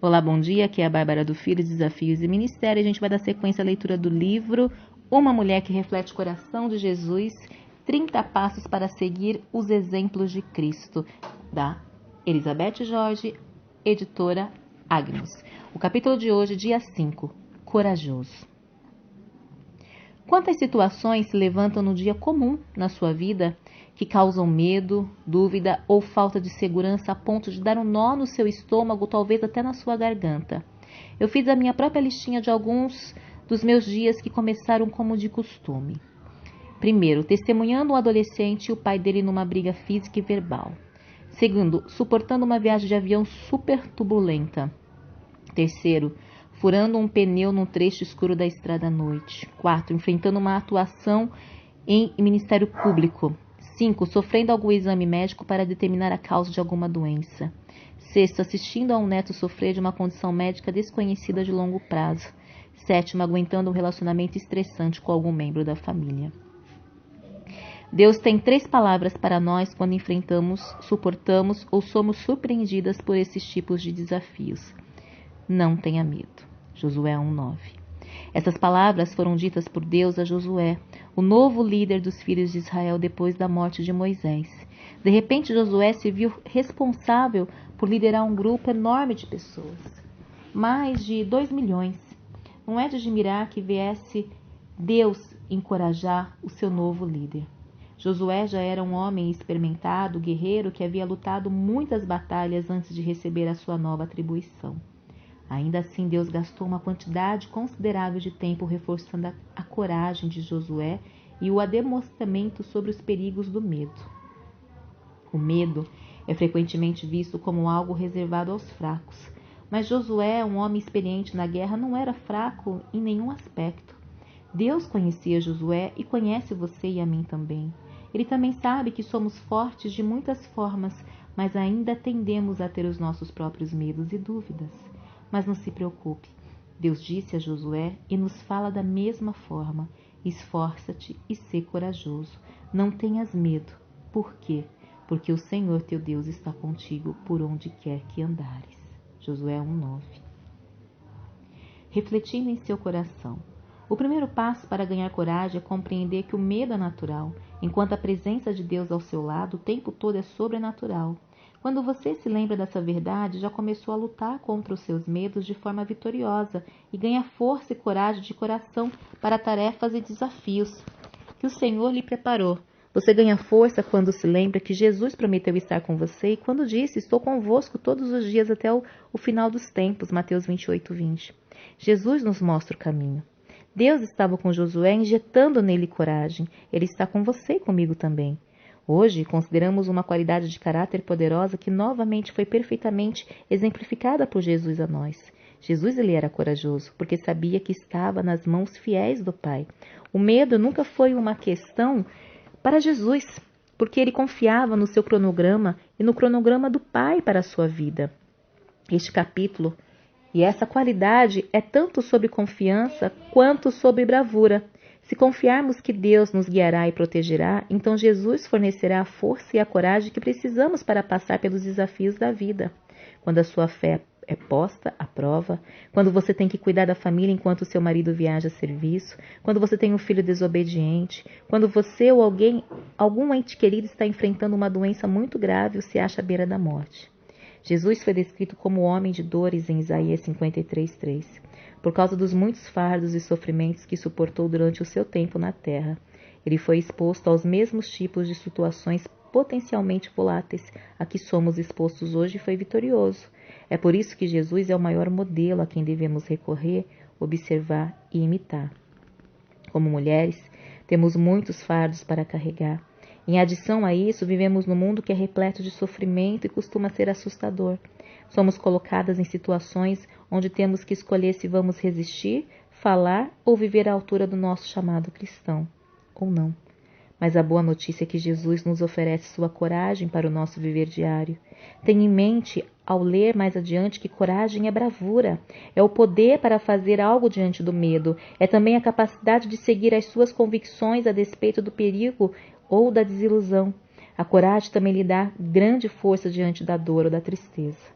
Olá, bom dia, aqui é a Bárbara do Filhos, Desafios e Ministério. A gente vai dar sequência à leitura do livro Uma Mulher que Reflete o Coração de Jesus, 30 Passos para Seguir os Exemplos de Cristo, da Elizabeth Jorge, editora Agnus. O capítulo de hoje, dia 5, Corajoso. Quantas situações se levantam no dia comum na sua vida que causam medo, dúvida ou falta de segurança a ponto de dar um nó no seu estômago, talvez até na sua garganta? Eu fiz a minha própria listinha de alguns dos meus dias que começaram como de costume. Primeiro, testemunhando um adolescente e o pai dele numa briga física e verbal. Segundo, suportando uma viagem de avião super turbulenta. Terceiro, furando um pneu num trecho escuro da estrada à noite. 4. Enfrentando uma atuação em Ministério Público. 5. Sofrendo algum exame médico para determinar a causa de alguma doença. 6. Assistindo a um neto sofrer de uma condição médica desconhecida de longo prazo. 7. Aguentando um relacionamento estressante com algum membro da família. Deus tem 3 palavras para nós quando enfrentamos, suportamos ou somos surpreendidas por esses tipos de desafios. Não tenha medo. Josué 1:9. Essas palavras foram ditas por Deus a Josué, o novo líder dos filhos de Israel depois da morte de Moisés. De repente, Josué se viu responsável por liderar um grupo enorme de pessoas. Mais de 2 milhões. Não é de admirar que viesse Deus encorajar o seu novo líder. Josué já era um homem experimentado, guerreiro, que havia lutado muitas batalhas antes de receber a sua nova atribuição. Ainda assim, Deus gastou uma quantidade considerável de tempo reforçando a coragem de Josué e o adestramento sobre os perigos do medo. O medo é frequentemente visto como algo reservado aos fracos, mas Josué, um homem experiente na guerra, não era fraco em nenhum aspecto. Deus conhecia Josué e conhece você e a mim também. Ele também sabe que somos fortes de muitas formas, mas ainda tendemos a ter os nossos próprios medos e dúvidas. Mas não se preocupe, Deus disse a Josué e nos fala da mesma forma: esforça-te e sê corajoso, não tenhas medo. Por quê? Porque o Senhor teu Deus está contigo por onde quer que andares. Josué 1:9. Refletindo em seu coração. O primeiro passo para ganhar coragem é compreender que o medo é natural, enquanto a presença de Deus ao seu lado o tempo todo é sobrenatural. Quando você se lembra dessa verdade, já começou a lutar contra os seus medos de forma vitoriosa e ganha força e coragem de coração para tarefas e desafios que o Senhor lhe preparou. Você ganha força quando se lembra que Jesus prometeu estar com você e quando disse: estou convosco todos os dias até o final dos tempos, Mateus 28:20. Jesus nos mostra o caminho. Deus estava com Josué injetando nele coragem. Ele está com você e comigo também. Hoje, consideramos uma qualidade de caráter poderosa que novamente foi perfeitamente exemplificada por Jesus a nós. Jesus ele era corajoso, porque sabia que estava nas mãos fiéis do Pai. O medo nunca foi uma questão para Jesus, porque ele confiava no seu cronograma e no cronograma do Pai para a sua vida. Este capítulo e essa qualidade é tanto sobre confiança quanto sobre bravura. Se confiarmos que Deus nos guiará e protegerá, então Jesus fornecerá a força e a coragem que precisamos para passar pelos desafios da vida. Quando a sua fé é posta à prova, quando você tem que cuidar da família enquanto seu marido viaja a serviço, quando você tem um filho desobediente, quando você ou algum ente querido está enfrentando uma doença muito grave ou se acha à beira da morte. Jesus foi descrito como homem de dores em Isaías 53:3. Por causa dos muitos fardos e sofrimentos que suportou durante o seu tempo na terra. Ele foi exposto aos mesmos tipos de situações potencialmente voláteis a que somos expostos hoje e foi vitorioso. É por isso que Jesus é o maior modelo a quem devemos recorrer, observar e imitar. Como mulheres, temos muitos fardos para carregar. Em adição a isso, vivemos num mundo que é repleto de sofrimento e costuma ser assustador. Somos colocadas em situações onde temos que escolher se vamos resistir, falar ou viver à altura do nosso chamado cristão, ou não. Mas a boa notícia é que Jesus nos oferece sua coragem para o nosso viver diário. Tenha em mente, ao ler mais adiante, que coragem é bravura, é o poder para fazer algo diante do medo, é também a capacidade de seguir as suas convicções a despeito do perigo ou da desilusão. A coragem também lhe dá grande força diante da dor ou da tristeza.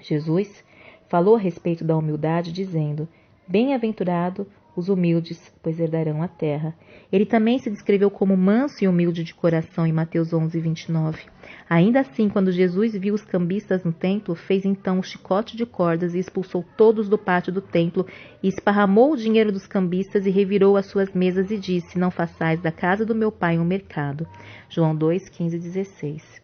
Jesus falou a respeito da humildade, dizendo: bem-aventurado os humildes, pois herdarão a terra. Ele também se descreveu como manso e humilde de coração em Mateus 11, 29. Ainda assim, quando Jesus viu os cambistas no templo, fez então um chicote de cordas e expulsou todos do pátio do templo e esparramou o dinheiro dos cambistas e revirou as suas mesas e disse: não façais da casa do meu pai um mercado. João 2, 15 e 16.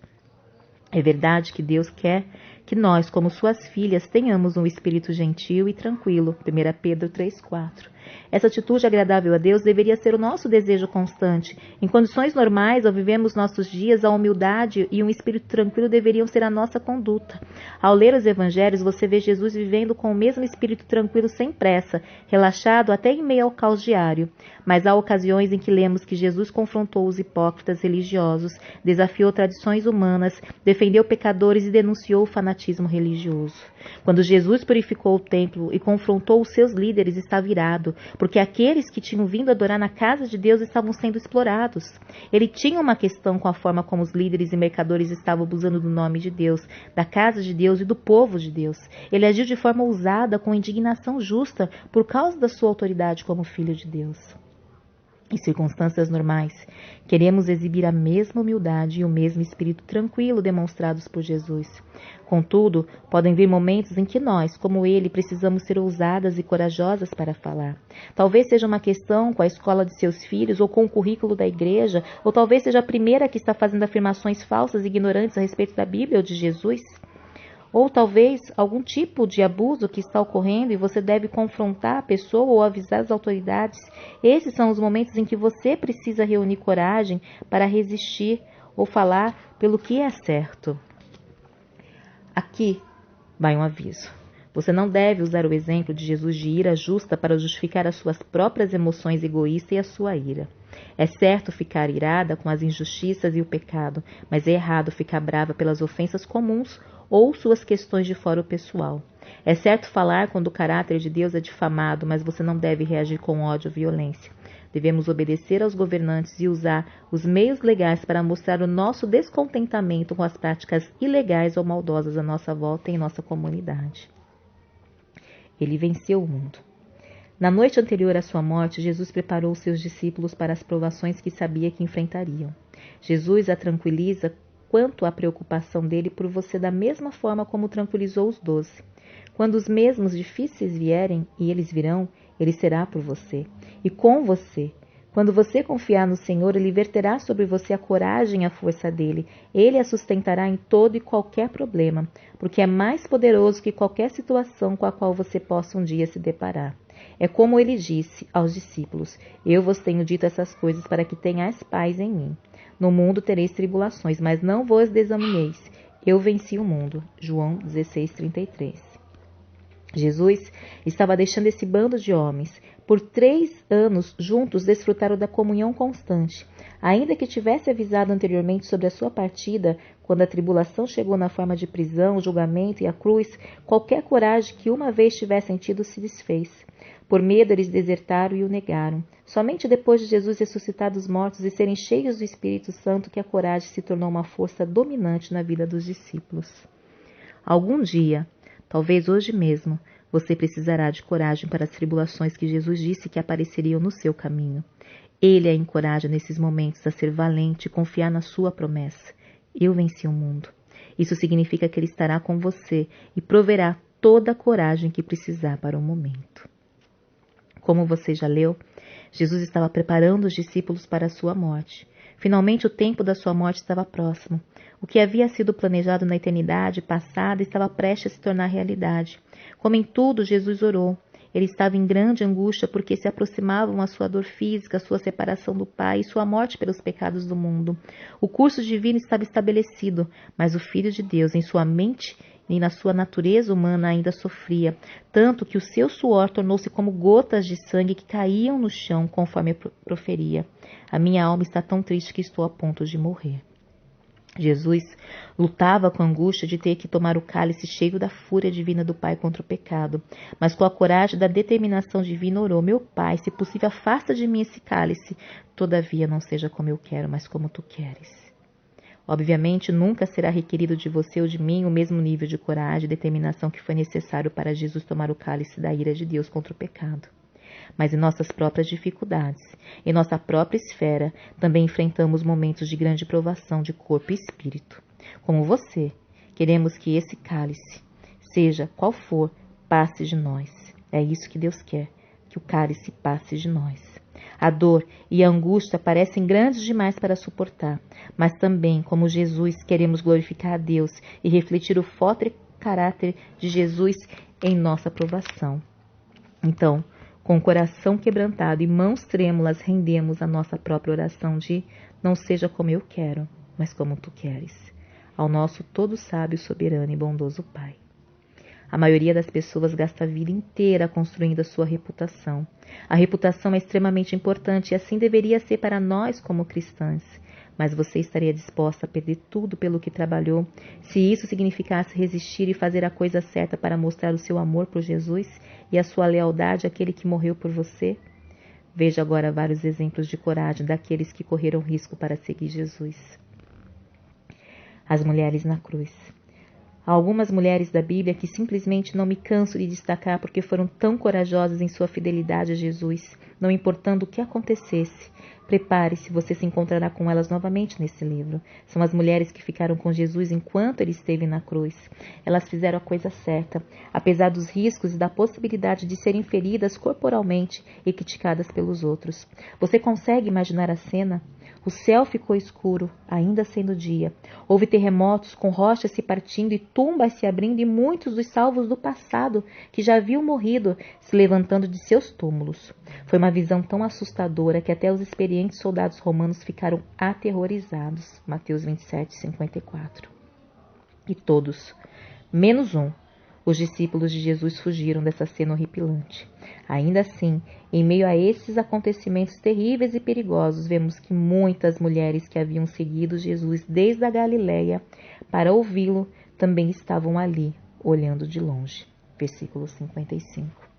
É verdade que Deus quer que nós, como suas filhas, tenhamos um espírito gentil e tranquilo. 1 Pedro 3,4. Essa atitude agradável a Deus deveria ser o nosso desejo constante. Em condições normais, ao vivermos nossos dias, a humildade e um espírito tranquilo deveriam ser a nossa conduta. Ao ler os evangelhos, você vê Jesus vivendo com o mesmo espírito tranquilo sem pressa, relaxado até em meio ao caos diário. Mas há ocasiões em que lemos que Jesus confrontou os hipócritas religiosos, desafiou tradições humanas, defendeu pecadores e denunciou o fanatismo religioso. Quando Jesus purificou o templo e confrontou os seus líderes, estava irado, porque aqueles que tinham vindo adorar na casa de Deus estavam sendo explorados. Ele tinha uma questão com a forma como os líderes e mercadores estavam abusando do nome de Deus, da casa de Deus e do povo de Deus. Ele agiu de forma ousada, com indignação justa, por causa da sua autoridade como filho de Deus. Em circunstâncias normais, queremos exibir a mesma humildade e o mesmo espírito tranquilo demonstrados por Jesus. Contudo, podem vir momentos em que nós, como ele, precisamos ser ousadas e corajosas para falar. Talvez seja uma questão com a escola de seus filhos ou com o currículo da igreja, ou talvez seja a primeira que está fazendo afirmações falsas e ignorantes a respeito da Bíblia ou de Jesus. Ou talvez algum tipo de abuso que está ocorrendo e você deve confrontar a pessoa ou avisar as autoridades. Esses são os momentos em que você precisa reunir coragem para resistir ou falar pelo que é certo. Aqui vai um aviso. Você não deve usar o exemplo de Jesus de ira justa para justificar as suas próprias emoções egoístas e a sua ira. É certo ficar irada com as injustiças e o pecado, mas é errado ficar brava pelas ofensas comuns ou suas questões de foro pessoal. É certo falar quando o caráter de Deus é difamado, mas você não deve reagir com ódio ou violência. Devemos obedecer aos governantes e usar os meios legais para mostrar o nosso descontentamento com as práticas ilegais ou maldosas à nossa volta e em nossa comunidade. Ele venceu o mundo. Na noite anterior à sua morte, Jesus preparou os seus discípulos para as provações que sabia que enfrentariam. Jesus a tranquiliza quanto à preocupação dele por você da mesma forma como tranquilizou os 12. Quando os mesmos difíceis vierem, e eles virão, ele será por você e com você. Quando você confiar no Senhor, ele verterá sobre você a coragem e a força dele. Ele a sustentará em todo e qualquer problema, porque é mais poderoso que qualquer situação com a qual você possa um dia se deparar. É como ele disse aos discípulos: eu vos tenho dito essas coisas para que tenhais paz em mim. No mundo tereis tribulações, mas não vos desanimeis. Eu venci o mundo. João 16:33. Jesus estava deixando esse bando de homens. Por 3 anos juntos desfrutaram da comunhão constante. Ainda que tivesse avisado anteriormente sobre a sua partida, quando a tribulação chegou na forma de prisão, julgamento e a cruz, qualquer coragem que uma vez tivessem tido se desfez. Por medo, eles desertaram e o negaram. Somente depois de Jesus ressuscitar dos mortos e serem cheios do Espírito Santo que a coragem se tornou uma força dominante na vida dos discípulos. Algum dia, talvez hoje mesmo, você precisará de coragem para as tribulações que Jesus disse que apareceriam no seu caminho. Ele a encoraja nesses momentos a ser valente e confiar na sua promessa. Eu venci o mundo. Isso significa que ele estará com você e proverá toda a coragem que precisar para o momento. Como você já leu, Jesus estava preparando os discípulos para a sua morte. Finalmente o tempo da sua morte estava próximo. O que havia sido planejado na eternidade passada estava prestes a se tornar realidade. Como em tudo, Jesus orou. Ele estava em grande angústia porque se aproximavam a sua dor física, a sua separação do Pai e sua morte pelos pecados do mundo. O curso divino estava estabelecido, mas o Filho de Deus, em sua mente e na sua natureza humana, ainda sofria, tanto que o seu suor tornou-se como gotas de sangue que caíam no chão conforme proferia. A minha alma está tão triste que estou a ponto de morrer. Jesus lutava com a angústia de ter que tomar o cálice cheio da fúria divina do Pai contra o pecado, mas com a coragem da determinação divina orou: meu Pai, se possível, afasta de mim esse cálice, todavia não seja como eu quero, mas como tu queres. Obviamente, nunca será requerido de você ou de mim o mesmo nível de coragem e determinação que foi necessário para Jesus tomar o cálice da ira de Deus contra o pecado. Mas em nossas próprias dificuldades, em nossa própria esfera, também enfrentamos momentos de grande provação de corpo e espírito. Como você, queremos que esse cálice, seja qual for, passe de nós. É isso que Deus quer, que o cálice passe de nós. A dor e a angústia parecem grandes demais para suportar, mas também, como Jesus, queremos glorificar a Deus e refletir o forte caráter de Jesus em nossa provação. Então, com o coração quebrantado e mãos trêmulas, rendemos a nossa própria oração de não seja como eu quero, mas como tu queres, ao nosso todo sábio, soberano e bondoso Pai. A maioria das pessoas gasta a vida inteira construindo a sua reputação. A reputação é extremamente importante e assim deveria ser para nós como cristãs. Mas você estaria disposta a perder tudo pelo que trabalhou, se isso significasse resistir e fazer a coisa certa para mostrar o seu amor por Jesus e a sua lealdade àquele que morreu por você? Veja agora vários exemplos de coragem daqueles que correram risco para seguir Jesus. As mulheres na cruz. Há algumas mulheres da Bíblia que simplesmente não me canso de destacar porque foram tão corajosas em sua fidelidade a Jesus, não importando o que acontecesse. Prepare-se, você se encontrará com elas novamente nesse livro. São as mulheres que ficaram com Jesus enquanto ele esteve na cruz. Elas fizeram a coisa certa, apesar dos riscos e da possibilidade de serem feridas corporalmente e criticadas pelos outros. Você consegue imaginar a cena? O céu ficou escuro, ainda sendo dia. Houve terremotos com rochas se partindo e tumbas se abrindo e muitos dos salvos do passado, que já haviam morrido, se levantando de seus túmulos. Foi uma visão tão assustadora que até os experientes soldados romanos ficaram aterrorizados. Mateus 27, 54. E todos, menos um, os discípulos de Jesus fugiram dessa cena horripilante. Ainda assim, em meio a esses acontecimentos terríveis e perigosos, vemos que muitas mulheres que haviam seguido Jesus desde a Galileia para ouvi-lo também estavam ali, olhando de longe. Versículo 55.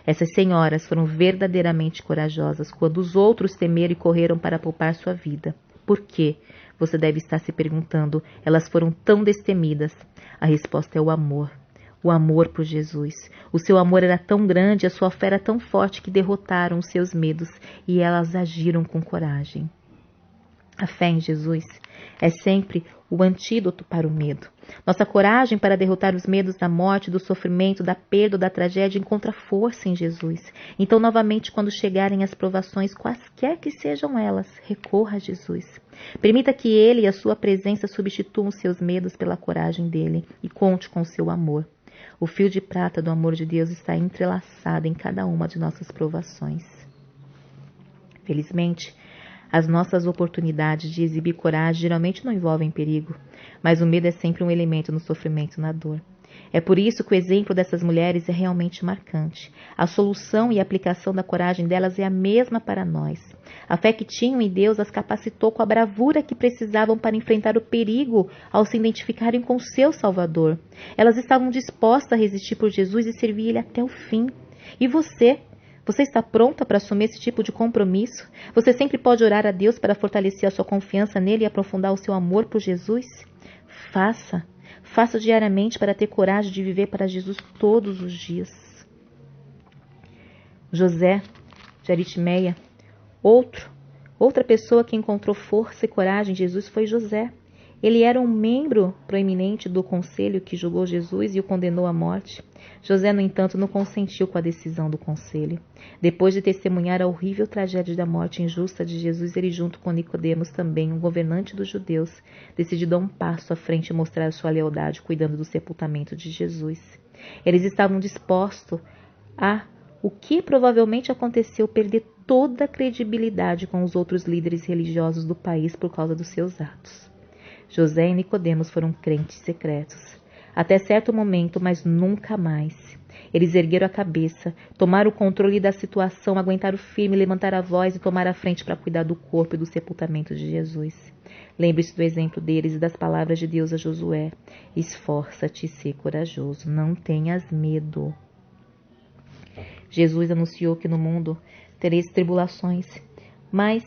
Essas senhoras foram verdadeiramente corajosas quando os outros temeram e correram para poupar sua vida. Por quê? Você deve estar se perguntando, elas foram tão destemidas. A resposta é o amor. O amor por Jesus. O seu amor era tão grande, a sua fé era tão forte que derrotaram os seus medos e elas agiram com coragem. A fé em Jesus é sempre o antídoto para o medo. Nossa coragem para derrotar os medos da morte, do sofrimento, da perda, da tragédia encontra força em Jesus. Então, novamente, quando chegarem as provações, quaisquer que sejam elas, recorra a Jesus. Permita que Ele e a sua presença substituam os seus medos pela coragem dele e conte com o seu amor. O fio de prata do amor de Deus está entrelaçado em cada uma de nossas provações. Felizmente, as nossas oportunidades de exibir coragem geralmente não envolvem perigo, mas o medo é sempre um elemento no sofrimento e na dor. É por isso que o exemplo dessas mulheres é realmente marcante. A solução e a aplicação da coragem delas é a mesma para nós. A fé que tinham em Deus as capacitou com a bravura que precisavam para enfrentar o perigo ao se identificarem com seu Salvador. Elas estavam dispostas a resistir por Jesus e servir Ele até o fim. E você? Você está pronta para assumir esse tipo de compromisso? Você sempre pode orar a Deus para fortalecer a sua confiança nele e aprofundar o seu amor por Jesus? Faça diariamente para ter coragem de viver para Jesus todos os dias. José de Arimateia, outra pessoa que encontrou força e coragem em Jesus foi José. Ele era um membro proeminente do conselho que julgou Jesus e o condenou à morte. José, no entanto, não consentiu com a decisão do conselho. Depois de testemunhar a horrível tragédia da morte injusta de Jesus, ele, junto com Nicodemos, também um governante dos judeus, decidiu dar um passo à frente e mostrar sua lealdade, cuidando do sepultamento de Jesus. Eles estavam dispostos a, o que provavelmente aconteceu, perder toda a credibilidade com os outros líderes religiosos do país por causa dos seus atos. José e Nicodemos foram crentes secretos. Até certo momento, mas nunca mais. Eles ergueram a cabeça, tomaram o controle da situação, aguentaram firme, levantaram a voz e tomaram a frente para cuidar do corpo e do sepultamento de Jesus. Lembre-se do exemplo deles e das palavras de Deus a Josué. Esforça-te e ser corajoso, não tenhas medo. Jesus anunciou que no mundo tereis tribulações, mas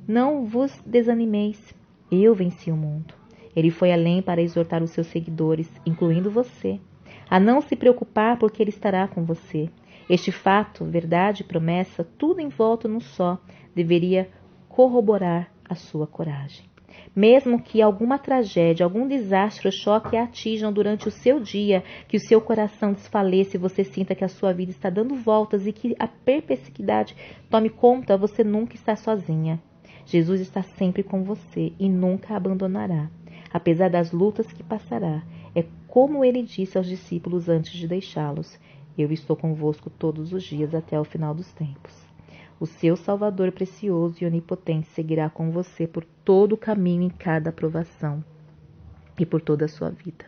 não vos desanimeis. Eu venci o mundo. Ele foi além para exortar os seus seguidores, incluindo você, a não se preocupar porque Ele estará com você. Este fato, verdade e promessa, tudo envolto num só, deveria corroborar a sua coragem. Mesmo que alguma tragédia, algum desastre ou choque a atinjam durante o seu dia, que o seu coração desfaleça e você sinta que a sua vida está dando voltas e que a perplexidade tome conta, você nunca está sozinha. Jesus está sempre com você e nunca a abandonará. Apesar das lutas que passará, é como Ele disse aos discípulos antes de deixá-los: eu estou convosco todos os dias até o final dos tempos. O seu Salvador precioso e onipotente seguirá com você por todo o caminho em cada provação e por toda a sua vida.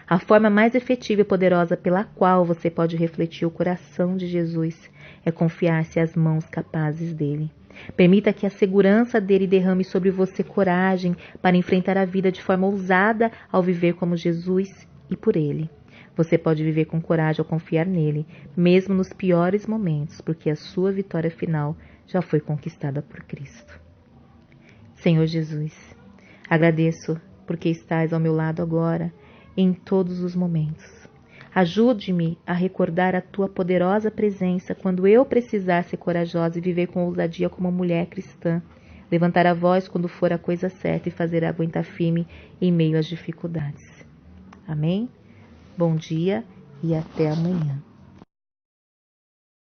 A forma mais efetiva e poderosa pela qual você pode refletir o coração de Jesus é confiar-se às mãos capazes dele. Permita que a segurança dele derrame sobre você coragem para enfrentar a vida de forma ousada ao viver como Jesus e por ele. Você pode viver com coragem ao confiar nele, mesmo nos piores momentos, porque a sua vitória final já foi conquistada por Cristo. Senhor Jesus, agradeço porque estás ao meu lado agora, em todos os momentos. Ajude-me a recordar a tua poderosa presença quando eu precisar ser corajosa e viver com ousadia como mulher cristã, levantar a voz quando for a coisa certa e fazer aguentar firme em meio às dificuldades. Amém? Bom dia e até amanhã.